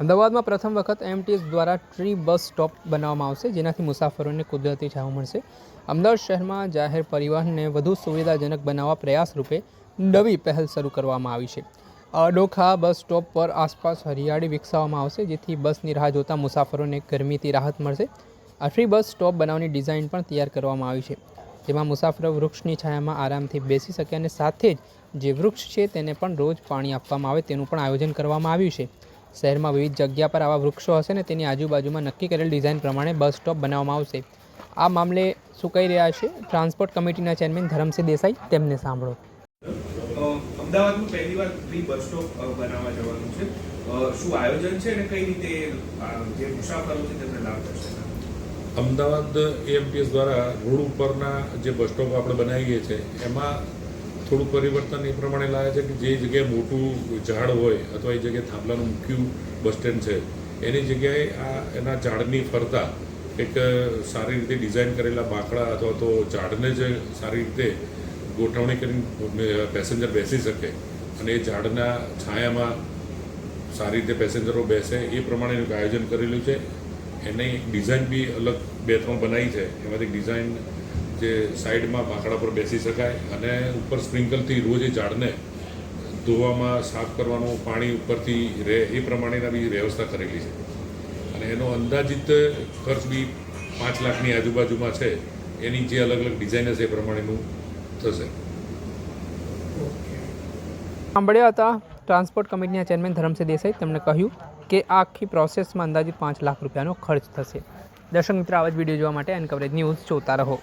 અમદાવાદમાં પ્રથમ વખત એમટીએસ દ્વારા ટ્રી બસ સ્ટોપ બનાવવામાં આવશે, જેનાથી મુસાફરોને કુદરતી છાંયો મળશે। અમદાવાદ શહેરમાં જાહેર પરિવહનને વધુ સુવિધાજનક બનાવવા પ્રયાસ રૂપે નવી પહેલ શરૂ કરવામાં આવી છે। અડોખા બસ સ્ટોપ પર આસપાસ હરિયાળી વિકસાવવામાં આવશે, જેથી બસની રાહ જોતા મુસાફરોને ગરમીથી રાહત મળશે। આ ટ્રી બસ સ્ટોપ બનાવવાની ડિઝાઇન પણ તૈયાર કરવામાં આવી છે, જેમાં મુસાફરો વૃક્ષની છાયામાં આરામથી બેસી શકે અને સાથે જ જે વૃક્ષ છે તેને પણ રોજ પાણી આપવામાં આવે તેનું પણ આયોજન કરવામાં આવ્યું છે। શહેરમાં વિવિધ જગ્યા પર આવા વૃક્ષો હશે ને તેની આજુબાજુમાં નક્કી કરેલ ડિઝાઇન પ્રમાણે બસ સ્ટોપ બનાવવામાં આવશે। આ મામલે શું કહી રહ્યા છે ટ્રાન્સપોર્ટ કમિટીના ચેરમેન ધરમસિંહ દેસાઈ, તેમને સાંભળો। અમદાવાદમાં પહેલીવાર ટ્રી બસ સ્ટોપ બનાવવા જવાનું છે, શું આયોજન છે અને કઈ રીતે જે મુસાફરો છે તેમને લાભ થશે? અમદાવાદ એએમટીએસ દ્વારા રોડ ઉપરના જે બસ સ્ટોપ આપણે બનાવીએ છીએ એમાં થોડું પરિવર્તન એ પ્રમાણે લાવે છે કે જે જગ્યાએ મોટું ઝાડ હોય અથવા એ જગ્યાએ થાંભલાનું મુખ્ય બસ સ્ટેન્ડ છે એની જગ્યાએ એના ઝાડની ફરતા એક સારી રીતે ડિઝાઇન કરેલા બાંકડા અથવા તો ઝાડને જ સારી રીતે ગોઠવણી કરીને પેસેન્જર બેસી શકે અને એ ઝાડના છાયામાં સારી રીતે પેસેન્જરો બેસે એ પ્રમાણેનું આયોજન કરેલું છે। એની ડિઝાઇન બી અલગ 2-3 બનાવી છે। એમાંથી ડિઝાઇન જે સાઈડમાં બાંકડા પર બેસી શકાય અને ઉપર સ્પ્રિંકલથી રોજ એ ઝાડને ધોવામાં, સાફ કરવાનું, પાણી ઉપરથી રહે એ પ્રમાણેના બી વ્યવસ્થા કરેલી છે અને એનો અંદાજિત ખર્ચ બી 5 લાખની આજુબાજુમાં છે। એની જે અલગ અલગ ડિઝાઇન હશે એ પ્રમાણેનું થશે। સાંભળ્યા હતા ટ્રાન્સપોર્ટ કમિટીના ચેરમેન ધરમસિંહ દેસાઈ, તેમણે કહ્યું કે આ આખી પ્રોસેસમાં અંદાજિત 5 લાખ રૂપિયાનો ખર્ચ થશે। દર્શક મિત્રો, આવા જ વિડીયો જોવા માટે એન કવરેજ ન્યૂઝ જોતા રહો।